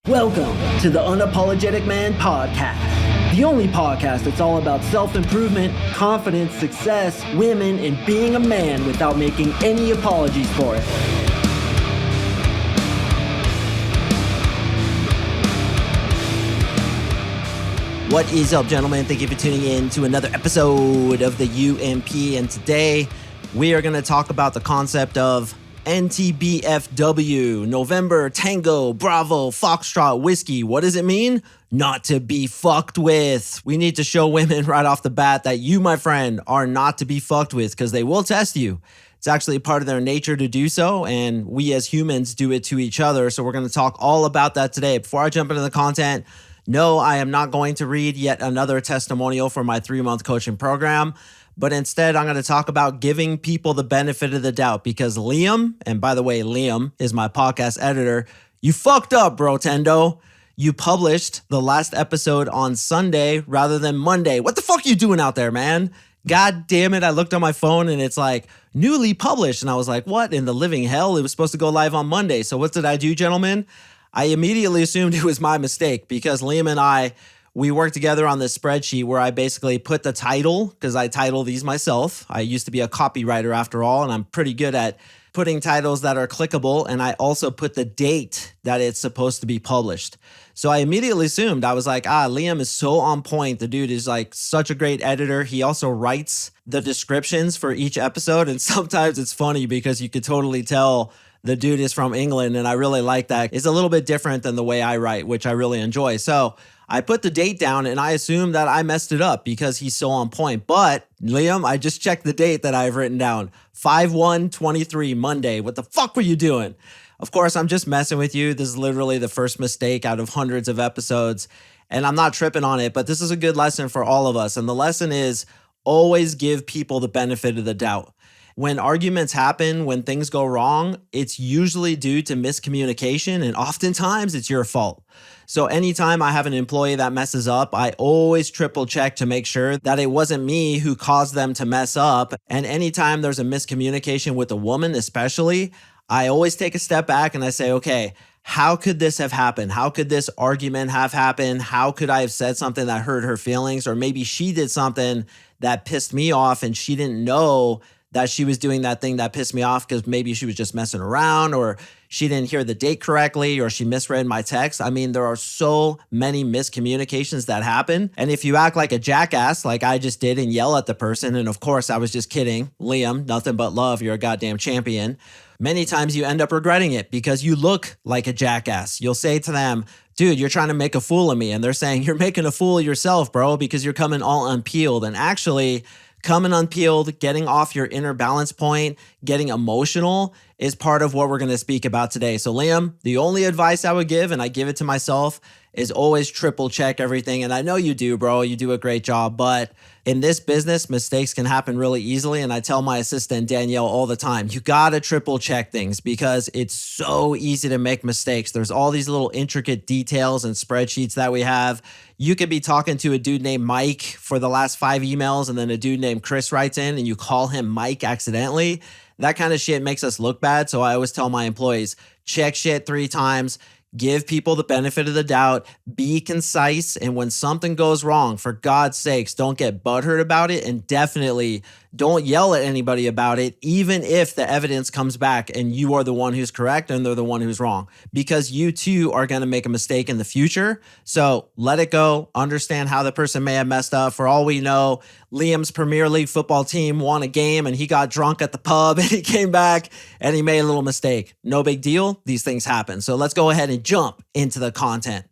Welcome to the Unapologetic Man Podcast, the only podcast that's all about self-improvement, confidence, success, women, and being a man without making any apologies for it. What is up, gentlemen? Thank you for tuning in to another episode of the UMP, and today we are going to talk about the concept of NTBFW, November, Tango, Bravo, Foxtrot, Whiskey. What does it mean? Not to be fucked with. We need to show women right off the bat that you, my friend, are not to be fucked with because they will test you. It's actually part of their nature to do so, and we as humans do it to each other. So we're going to talk all about that today. Before I jump into the content, no, I am not going to read yet another testimonial for my 3-month coaching program. But instead, I'm going to talk about giving people the benefit of the doubt because Liam, and by the way, Liam is my podcast editor, you fucked up, bro, Tendo. You published the last episode on Sunday rather than Monday. What the fuck are you doing out there, man? God damn it. I looked on my phone and it's like newly published. And I was like, what in the living hell? It was supposed to go live on Monday. So what did I do, gentlemen? I immediately assumed it was my mistake because Liam and we worked together on this spreadsheet where I basically put the title, because I title these myself. I used to be a copywriter after all, and I'm pretty good at putting titles that are clickable. And I also put the date that it's supposed to be published. So I immediately assumed, I was like, Liam is so on point. The dude is like such a great editor. He also writes the descriptions for each episode. And sometimes it's funny because you could totally tell the dude is from England, and I really like that. It's a little bit different than the way I write, which I really enjoy. So I put the date down and I assumed that I messed it up because he's so on point. But Liam, I just checked the date that I've written down. 5/1/23, Monday. What the fuck were you doing? Of course, I'm just messing with you. This is literally the first mistake out of hundreds of episodes, and I'm not tripping on it, but this is a good lesson for all of us. And the lesson is always give people the benefit of the doubt. When arguments happen, when things go wrong, it's usually due to miscommunication, and oftentimes it's your fault. So anytime I have an employee that messes up, I always triple check to make sure that it wasn't me who caused them to mess up. And anytime there's a miscommunication with a woman especially, I always take a step back and I say, okay, how could this have happened? How could this argument have happened? How could I have said something that hurt her feelings? Or maybe she did something that pissed me off and she didn't know that she was doing that thing that pissed me off because maybe she was just messing around, or she didn't hear the date correctly, or she misread my text. I mean, there are so many miscommunications that happen. And if you act like a jackass, like I just did, and yell at the person, and of course I was just kidding, Liam, nothing but love, you're a goddamn champion. Many times you end up regretting it because you look like a jackass. You'll say to them, dude, you're trying to make a fool of me. And they're saying, you're making a fool of yourself, bro, because you're coming all unpeeled. And actually, coming unpeeled, getting off your inner balance point, getting emotional is part of what we're going to speak about today. So Liam, the only advice I would give, and I give it to myself, is always triple check everything. And I know you do, bro. You do a great job. But in this business, mistakes can happen really easily. And I tell my assistant, Danielle, all the time, you got to triple check things because it's so easy to make mistakes. There's all these little intricate details and spreadsheets that we have. You could be talking to a dude named Mike for the last 5 emails, and then a dude named Chris writes in and you call him Mike accidentally. That kind of shit makes us look bad. So I always tell my employees, check shit 3 times. Give people the benefit of the doubt, be concise, and when something goes wrong, for God's sakes, don't get butthurt about it, and definitely don't yell at anybody about it, even if the evidence comes back and you are the one who's correct and they're the one who's wrong, because you too are going to make a mistake in the future. So let it go. Understand how the person may have messed up. For all we know, Liam's Premier League football team won a game and he got drunk at the pub and he came back and he made a little mistake. No big deal. These things happen. So let's go ahead and jump into the content.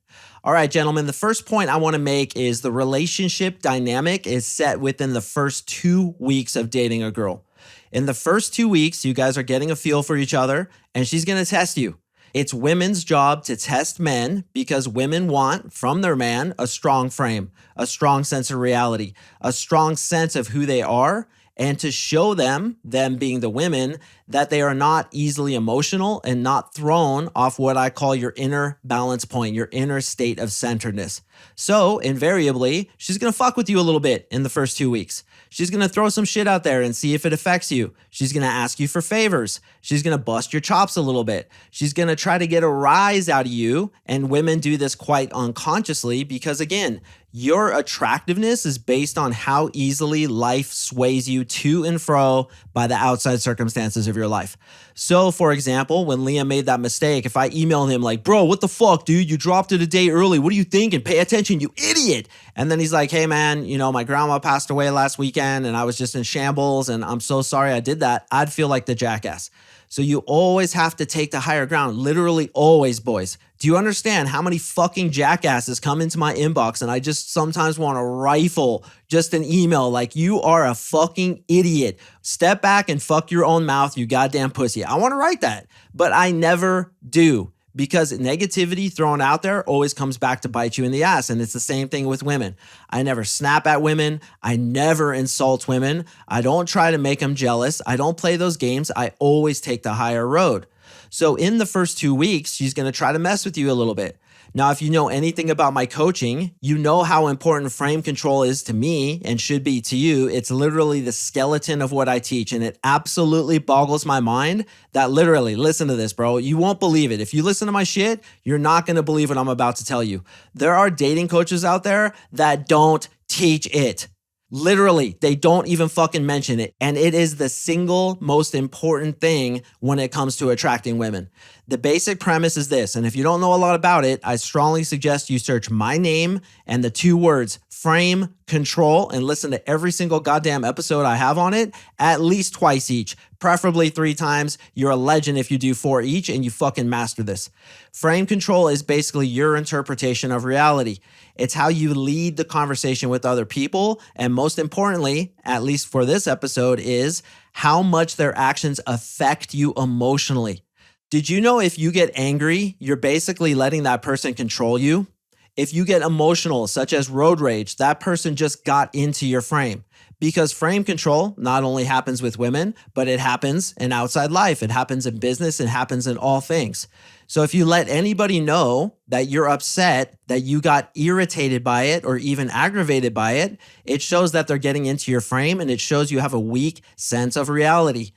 All right, gentlemen, the first point I want to make is the relationship dynamic is set within the first 2 weeks of dating a girl. In the first 2 weeks, you guys are getting a feel for each other and she's going to test you. It's women's job to test men because women want from their man a strong frame, a strong sense of reality, a strong sense of who they are, and to show them being the women, that they are not easily emotional and not thrown off what I call your inner balance point, your inner state of centeredness. So invariably, she's gonna fuck with you a little bit in the first 2 weeks. She's gonna throw some shit out there and see if it affects you. She's gonna ask you for favors. She's gonna bust your chops a little bit. She's gonna try to get a rise out of you. And women do this quite unconsciously because, again, your attractiveness is based on how easily life sways you to and fro by the outside circumstances of your life. So, for example, when Liam made that mistake, if I email him like, bro, what the fuck, dude? You dropped it a day early. What are you thinking? Pay attention, you idiot. And then he's like, hey, man, my grandma passed away last weekend and I was just in shambles and I'm so sorry I did that. I'd feel like the jackass. So you always have to take the higher ground, literally always, boys. Do you understand how many fucking jackasses come into my inbox and I just sometimes want to rifle just an email like, you are a fucking idiot. Step back and fuck your own mouth, you goddamn pussy. I want to write that, but I never do. Because negativity thrown out there always comes back to bite you in the ass. And it's the same thing with women. I never snap at women. I never insult women. I don't try to make them jealous. I don't play those games. I always take the higher road. So in the first 2 weeks, she's going to try to mess with you a little bit. Now, if you know anything about my coaching, you know how important frame control is to me and should be to you. It's literally the skeleton of what I teach. And it absolutely boggles my mind that literally, listen to this, bro. You won't believe it. If you listen to my shit, you're not going to believe what I'm about to tell you. There are dating coaches out there that don't teach it. Literally, they don't even fucking mention it. And it is the single most important thing when it comes to attracting women. The basic premise is this, and if you don't know a lot about it, I strongly suggest you search my name and the 2 words, frame control, and listen to every single goddamn episode I have on it, at least twice each, preferably 3 times. You're a legend if you do 4 each and you fucking master this. Frame control is basically your interpretation of reality. It's how you lead the conversation with other people, and most importantly, at least for this episode, is how much their actions affect you emotionally. Did you know if you get angry, you're basically letting that person control you? If you get emotional, such as road rage, that person just got into your frame. Because frame control not only happens with women, but it happens in outside life. It happens in business. It happens in all things. So if you let anybody know that you're upset, that you got irritated by it or even aggravated by it, it shows that they're getting into your frame and it shows you have a weak sense of reality.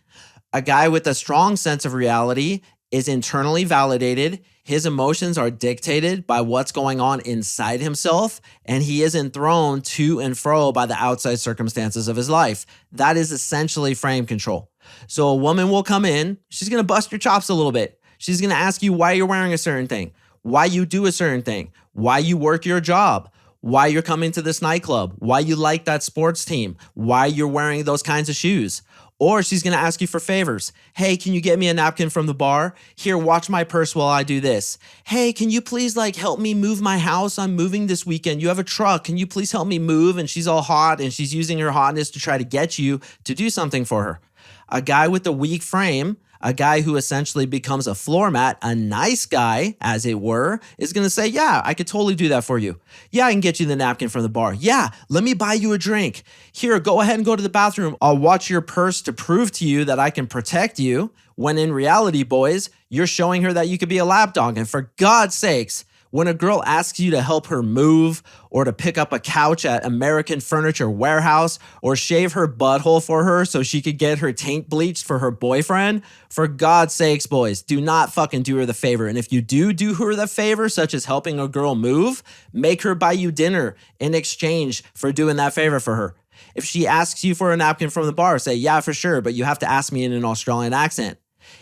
A guy with a strong sense of reality is internally validated. His emotions are dictated by what's going on inside himself, and he isn't thrown to and fro by the outside circumstances of his life. That is essentially frame control. So a woman will come in, she's going to bust your chops a little bit. She's going to ask you why you're wearing a certain thing, why you do a certain thing, why you work your job, why you're coming to this nightclub, why you like that sports team, why you're wearing those kinds of shoes. Or she's going to ask you for favors. Hey, can you get me a napkin from the bar? Here, watch my purse while I do this. Hey, can you please help me move my house? I'm moving this weekend. You have a truck. Can you please help me move? And she's all hot and she's using her hotness to try to get you to do something for her. A guy with a weak frame, a guy who essentially becomes a floor mat, a nice guy, as it were, is going to say, yeah, I could totally do that for you. Yeah, I can get you the napkin from the bar. Yeah, let me buy you a drink. Here, go ahead and go to the bathroom. I'll watch your purse to prove to you that I can protect you. When in reality, boys, you're showing her that you could be a lapdog. And for God's sakes, when a girl asks you to help her move or to pick up a couch at American Furniture Warehouse or shave her butthole for her so she could get her taint bleached for her boyfriend, for God's sakes, boys, do not fucking do her the favor. And if you do her the favor, such as helping a girl move, make her buy you dinner in exchange for doing that favor for her. If she asks you for a napkin from the bar, say, yeah, for sure, but you have to ask me in an Australian accent.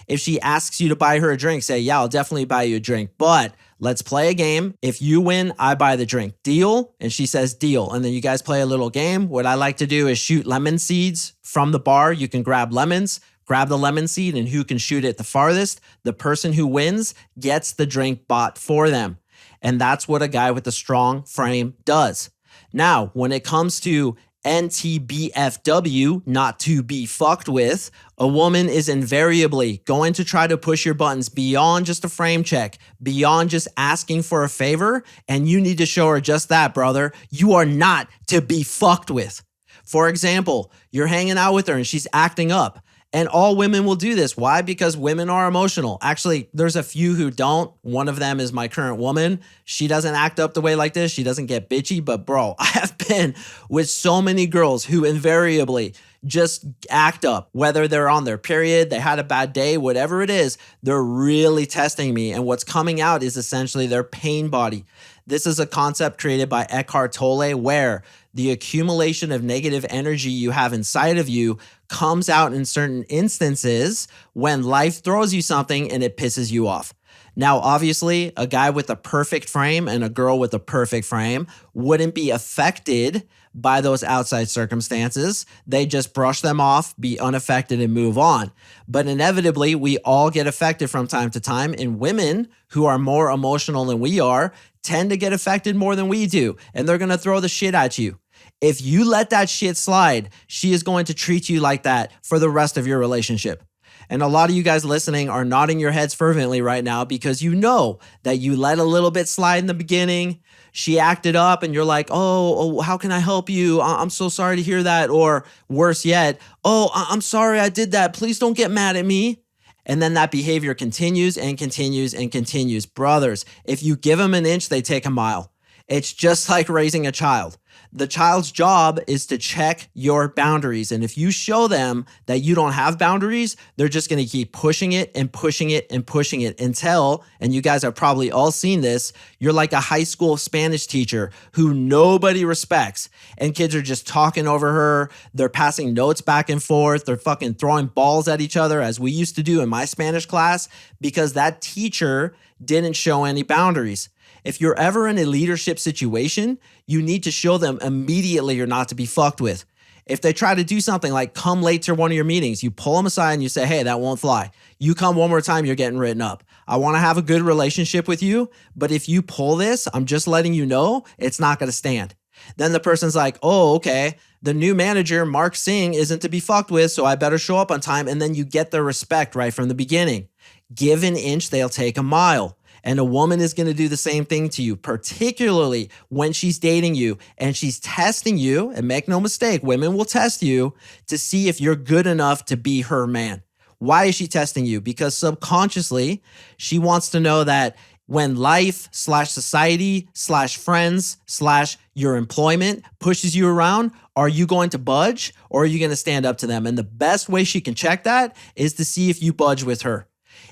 If she asks you to buy her a drink, say, yeah, I'll definitely buy you a drink, but let's play a game. If you win, I buy the drink. Deal? And she says deal. And then you guys play a little game. What I like to do is shoot lemon seeds from the bar. You can grab lemons, grab the lemon seed, and who can shoot it the farthest, the person who wins gets the drink bought for them. And that's what a guy with a strong frame does. Now, when it comes to NTBFW, not to be fucked with, a woman is invariably going to try to push your buttons beyond just a frame check, beyond just asking for a favor, and you need to show her just that, brother. You are not to be fucked with. For example, you're hanging out with her and she's acting up, And all women will do this. Why? Because women are emotional. Actually, there's a few who don't. One of them is my current woman. She doesn't act up the way like this. She doesn't get bitchy. But bro, I have been with so many girls who invariably just act up, whether they're on their period, they had a bad day, whatever it is, they're really testing me. And what's coming out is essentially their pain body. This is a concept created by Eckhart Tolle where the accumulation of negative energy you have inside of you comes out in certain instances when life throws you something and it pisses you off. Now, obviously, a guy with a perfect frame and a girl with a perfect frame wouldn't be affected by those outside circumstances. They just brush them off, be unaffected, and move on. But inevitably, we all get affected from time to time, and women who are more emotional than we are tend to get affected more than we do, and they're going to throw the shit at you. If you let that shit slide, she is going to treat you like that for the rest of your relationship. And a lot of you guys listening are nodding your heads fervently right now because you know that you let a little bit slide in the beginning. She acted up and you're like, oh, how can I help you? I'm so sorry to hear that. Or worse yet, oh, I'm sorry I did that. Please don't get mad at me. And then that behavior continues and continues and continues. Brothers, if you give them an inch, they take a mile. It's just like raising a child. The child's job is to check your boundaries. And if you show them that you don't have boundaries, they're just going to keep pushing it and pushing it and pushing it until, and you guys have probably all seen this, you're like a high school Spanish teacher who nobody respects. And kids are just talking over her. They're passing notes back and forth. They're fucking throwing balls at each other as we used to do in my Spanish class because that teacher didn't show any boundaries. If you're ever in a leadership situation, you need to show them immediately you're not to be fucked with. If they try to do something like come late to one of your meetings, you pull them aside and you say, hey, that won't fly. You come one more time, you're getting written up. I want to have a good relationship with you, but if you pull this, I'm just letting you know it's not going to stand. Then the person's like, oh, okay, the new manager, MarkSing, isn't to be fucked with, so I better show up on time. And then you get their respect right from the beginning. Give an inch, they'll take a mile. And a woman is going to do the same thing to you, particularly when she's dating you and she's testing you. And make no mistake, women will test you to see if you're good enough to be her man. Why is she testing you? Because subconsciously, she wants to know that when life / society / friends / your employment pushes you around, are you going to budge or are you going to stand up to them? And the best way she can check that is to see if you budge with her.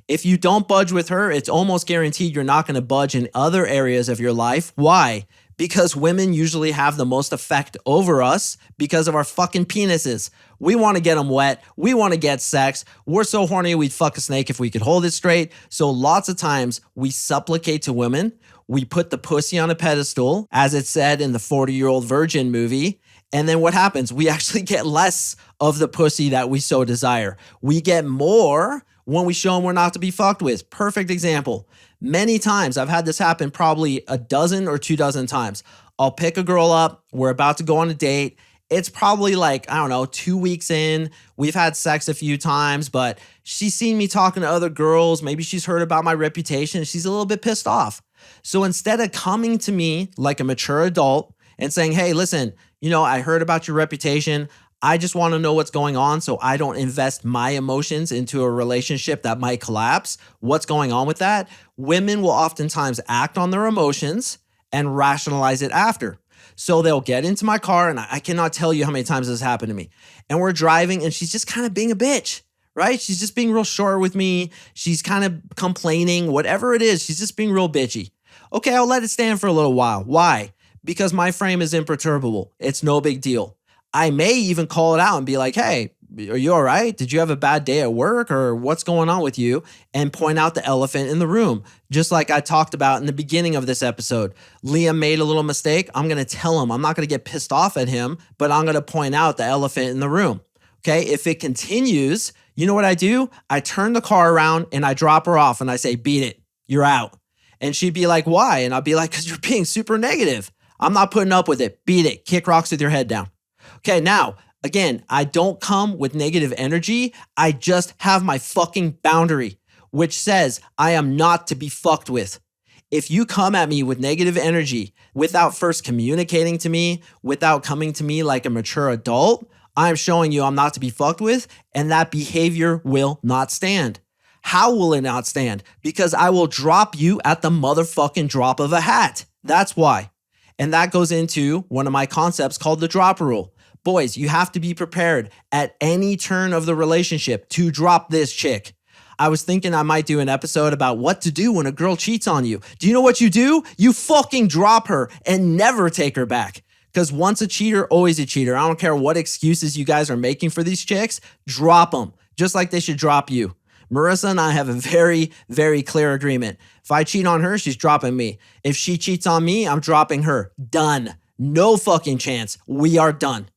If you don't budge with her, it's almost guaranteed you're not going to budge in other areas of your life. Why? Because women usually have the most effect over us because of our fucking penises. We want to get them wet. We want to get sex. We're so horny we'd fuck a snake if we could hold it straight. So lots of times we supplicate to women. We put the pussy on a pedestal, as it said in the 40-Year-Old Virgin movie. And then what happens? We actually get less of the pussy that we so desire. We get more when we show them we're not to be fucked with. Perfect example. Many times, I've had this happen probably a dozen or 24 times. I'll pick a girl up. We're about to go on a date. It's probably like, I don't know, 2 weeks in. We've had sex a few times, but she's seen me talking to other girls. Maybe she's heard about my reputation. She's a little bit pissed off. So instead of coming to me like a mature adult and saying, hey, listen, I heard about your reputation. I just want to know what's going on so I don't invest my emotions into a relationship that might collapse. What's going on with that? Women will oftentimes act on their emotions and rationalize it after. So they'll get into my car, and I cannot tell you how many times this happened to me. And we're driving, and she's just kind of being a bitch, right? She's just being real short with me. She's kind of complaining, whatever it is. She's just being real bitchy. Okay, I'll let it stand for a little while. Why? Because my frame is imperturbable. It's no big deal. I may even call it out and be like, hey, are you all right? Did you have a bad day at work or what's going on with you? And point out the elephant in the room. Just like I talked about in the beginning of this episode. Liam made a little mistake. I'm going to tell him. I'm not going to get pissed off at him, but I'm going to point out the elephant in the room. Okay. If it continues, you know what I do? I turn the car around and I drop her off and I say, beat it. You're out. And she'd be like, why? And I'll be like, because you're being super negative. I'm not putting up with it. Beat it. Kick rocks with your head down. Okay, now, again, I don't come with negative energy. I just have my fucking boundary, which says I am not to be fucked with. If you come at me with negative energy without first communicating to me, without coming to me like a mature adult, I am showing you I'm not to be fucked with, and that behavior will not stand. How will it not stand? Because I will drop you at the motherfucking drop of a hat. That's why. And that goes into one of my concepts called the drop rule. Boys, you have to be prepared at any turn of the relationship to drop this chick. I was thinking I might do an episode about what to do when a girl cheats on you. Do you know what you do? You fucking drop her and never take her back. Because once a cheater, always a cheater. I don't care what excuses you guys are making for these chicks. Drop them, just like they should drop you. Marissa and I have a very, very clear agreement. If I cheat on her, she's dropping me. If she cheats on me, I'm dropping her. Done. No fucking chance. We are done.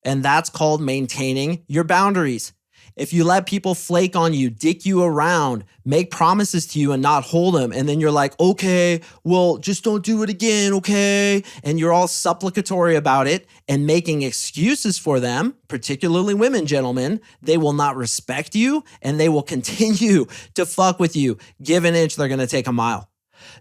And that's called maintaining your boundaries. If you let people flake on you, dick you around, make promises to you and not hold them, and then you're like, okay, well, just don't do it again, okay? And you're all supplicatory about it and making excuses for them, particularly women, gentlemen, they will not respect you and they will continue to fuck with you. Give an inch, they're going to take a mile.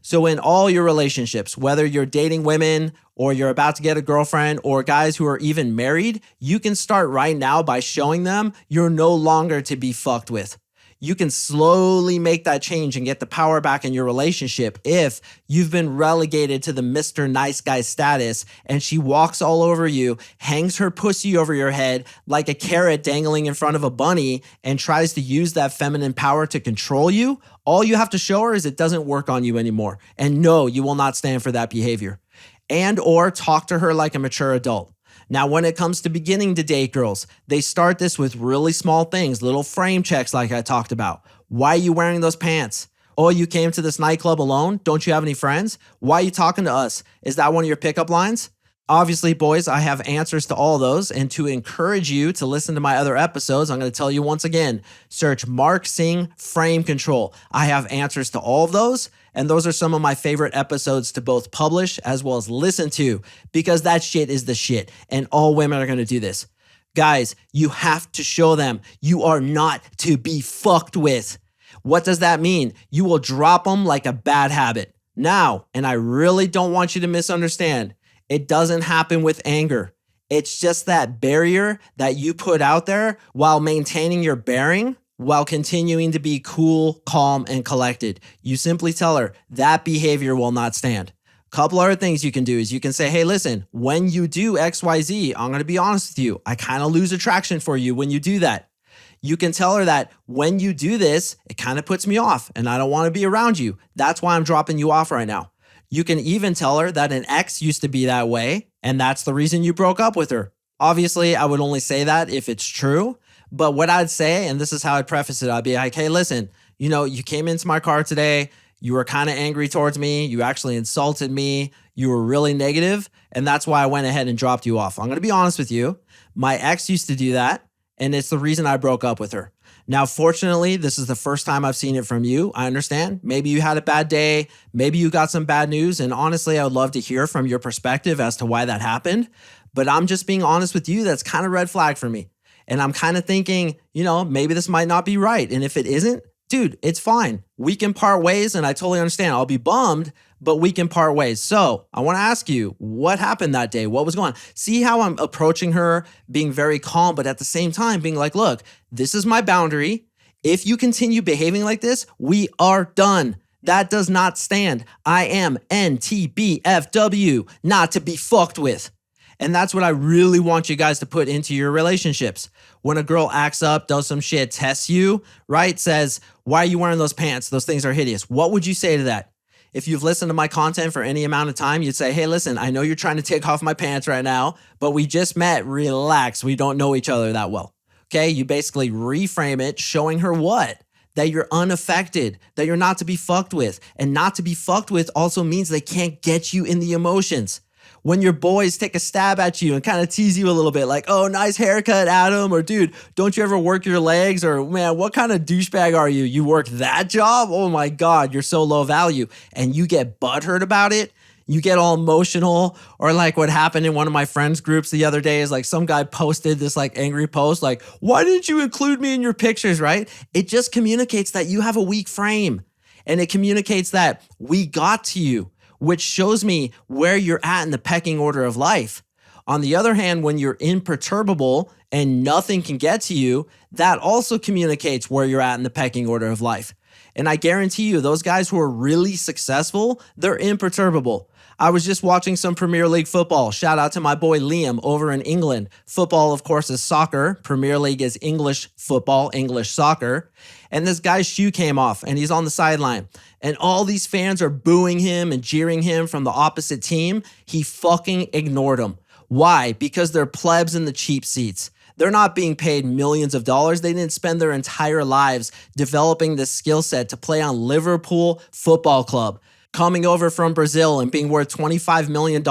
So in all your relationships, whether you're dating women or you're about to get a girlfriend or guys who are even married, you can start right now by showing them you're no longer to be fucked with. You can slowly make that change and get the power back in your relationship if you've been relegated to the Mr. Nice Guy status and she walks all over you, hangs her pussy over your head like a carrot dangling in front of a bunny and tries to use that feminine power to control you. All you have to show her is it doesn't work on you anymore. And no, you will not stand for that behavior. And or talk to her like a mature adult. Now, when it comes to beginning to date girls, they start this with really small things, little frame checks like I talked about. Why are you wearing those pants? Oh, you came to this nightclub alone? Don't you have any friends? Why are you talking to us? Is that one of your pickup lines? Obviously, boys, I have answers to all those. And to encourage you to listen to my other episodes, I'm going to tell you once again, search MarkSing Frame Control. I have answers to all of those. And those are some of my favorite episodes to both publish as well as listen to, because that shit is the shit. And all women are going to do this. Guys, you have to show them you are not to be fucked with. What does that mean? You will drop them like a bad habit. Now, and I really don't want you to misunderstand, it doesn't happen with anger. It's just that barrier that you put out there while maintaining your bearing, while continuing to be cool, calm, and collected. You simply tell her that behavior will not stand. Couple other things you can do is you can say, hey, listen, when you do XYZ, I'm going to be honest with you, I kind of lose attraction for you when you do that. You can tell her that when you do this, it kind of puts me off and I don't want to be around you. That's why I'm dropping you off right now. You can even tell her that an ex used to be that way and that's the reason you broke up with her. Obviously, I would only say that if it's true. But what I'd say, and this is how I'd preface it, I'd be like, hey, listen, you came into my car today. You were kind of angry towards me. You actually insulted me. You were really negative, and that's why I went ahead and dropped you off. I'm going to be honest with you. My ex used to do that, and it's the reason I broke up with her. Now, fortunately, this is the first time I've seen it from you. I understand. Maybe you had a bad day. Maybe you got some bad news, and honestly, I would love to hear from your perspective as to why that happened. But I'm just being honest with you. That's kind of red flag for me. And I'm kind of thinking, maybe this might not be right. And if it isn't, dude, it's fine. We can part ways, and I totally understand. I'll be bummed, but we can part ways. So I want to ask you, what happened that day? What was going on? See how I'm approaching her, being very calm, but at the same time being like, look, this is my boundary. If you continue behaving like this, we are done. That does not stand. I am NTBFW, not to be fucked with. And that's what I really want you guys to put into your relationships. When a girl acts up, does some shit, tests you, right? Says, why are you wearing those pants? Those things are hideous. What would you say to that? If you've listened to my content for any amount of time, you'd say, hey, listen, I know you're trying to take off my pants right now, but we just met. Relax. We don't know each other that well. Okay? You basically reframe it, showing her what? That you're unaffected, that you're not to be fucked with. And not to be fucked with also means they can't get you in the emotions. When your boys take a stab at you and kind of tease you a little bit like, oh, nice haircut, Adam, or dude, don't you ever work your legs? Or man, what kind of douchebag are you? You work that job? Oh my God, you're so low value. And you get butthurt about it. You get all emotional, or like what happened in one of my friends' groups the other day is like some guy posted this like angry post like, why didn't you include me in your pictures, right? It just communicates that you have a weak frame. And it communicates that we got to you, which shows me where you're at in the pecking order of life. On the other hand, when you're imperturbable and nothing can get to you, that also communicates where you're at in the pecking order of life. And I guarantee you, those guys who are really successful, they're imperturbable. I was just watching some Premier League football. Shout out to my boy Liam over in England. Football, of course, is soccer. Premier League is English football, English soccer. And this guy's shoe came off and he's on the sideline. And all these fans are booing him and jeering him from the opposite team. He fucking ignored them. Why? Because they're plebs in the cheap seats. They're not being paid millions of dollars. They didn't spend their entire lives developing this skill set to play on Liverpool Football Club, coming over from Brazil and being worth $25 million.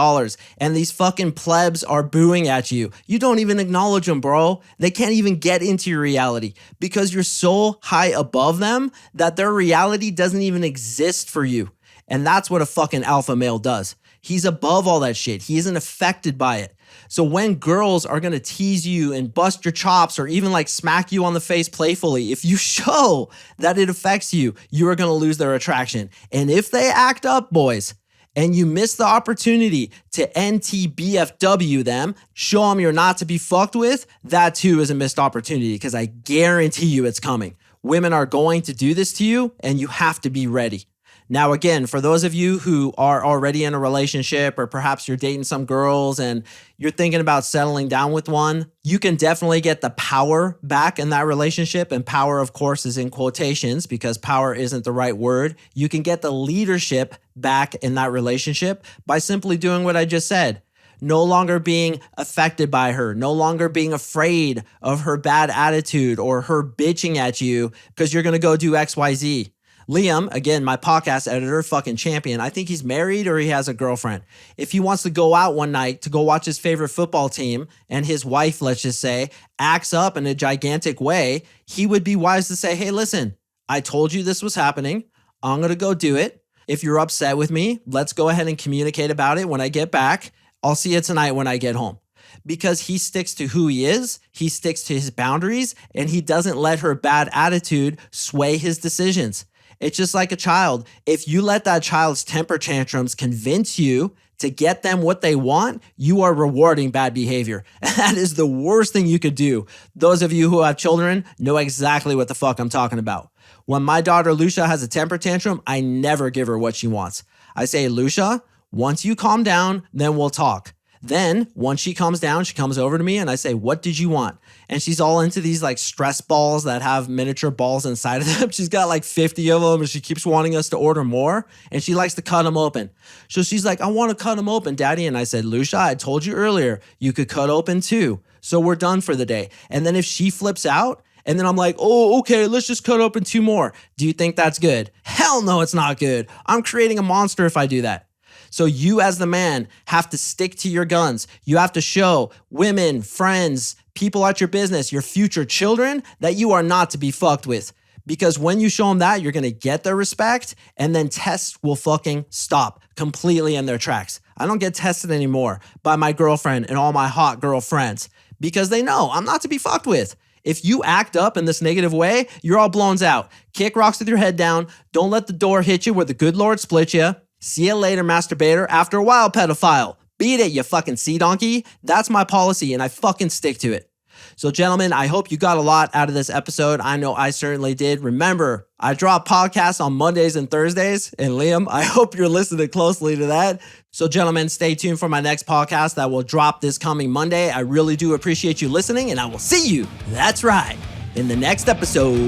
And these fucking plebs are booing at you. You don't even acknowledge them, bro. They can't even get into your reality because you're so high above them that their reality doesn't even exist for you. And that's what a fucking alpha male does. He's above all that shit. He isn't affected by it. So when girls are going to tease you and bust your chops or even like smack you on the face playfully, if you show that it affects you, you are going to lose their attraction. And if they act up, boys, and you miss the opportunity to NTBFW them, show them you're not to be fucked with, that too is a missed opportunity because I guarantee you it's coming. Women are going to do this to you and you have to be ready. Now, again, for those of you who are already in a relationship or perhaps you're dating some girls and you're thinking about settling down with one, you can definitely get the power back in that relationship. And power, of course, is in quotations because power isn't the right word. You can get the leadership back in that relationship by simply doing what I just said. No longer being affected by her, no longer being afraid of her bad attitude or her bitching at you because you're going to go do XYZ. Liam, again, my podcast editor, fucking champion. I think he's married or he has a girlfriend. If he wants to go out one night to go watch his favorite football team and his wife, let's just say, acts up in a gigantic way, he would be wise to say, hey, listen, I told you this was happening. I'm going to go do it. If you're upset with me, let's go ahead and communicate about it when I get back. I'll see you tonight when I get home. Because he sticks to who he is, he sticks to his boundaries, and he doesn't let her bad attitude sway his decisions. It's just like a child. If you let that child's temper tantrums convince you to get them what they want, you are rewarding bad behavior. That is the worst thing you could do. Those of you who have children know exactly what the fuck I'm talking about. When my daughter Lucia has a temper tantrum, I never give her what she wants. I say, Lucia, once you calm down, then we'll talk. Then once she calms down, she comes over to me and I say, what did you want? And she's all into these like stress balls that have miniature balls inside of them. She's got like 50 of them and she keeps wanting us to order more and she likes to cut them open. So she's like, I want to cut them open, Daddy. And I said, Lucia, I told you earlier, you could cut open too. So we're done for the day. And then if she flips out, and then I'm like, oh, okay, let's just cut open 2 more. Do you think that's good? Hell no, it's not good. I'm creating a monster if I do that. So you as the man have to stick to your guns. You have to show women, friends, people at your business, your future children that you are not to be fucked with. Because when you show them that, you're going to get their respect and then tests will fucking stop completely in their tracks. I don't get tested anymore by my girlfriend and all my hot girlfriends because they know I'm not to be fucked with. If you act up in this negative way, you're all blown out. Kick rocks with your head down. Don't let the door hit you where the good Lord split you. See you later, masturbator. After a while, pedophile. Beat it, you fucking sea donkey. That's my policy, and I fucking stick to it. So, gentlemen, I hope you got a lot out of this episode. I know I certainly did. Remember, I drop podcasts on Mondays and Thursdays. And Liam, I hope you're listening closely to that. So, gentlemen, stay tuned for my next podcast that will drop this coming Monday. I really do appreciate you listening, and I will see you, that's right, in the next episode.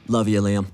Love you, Liam.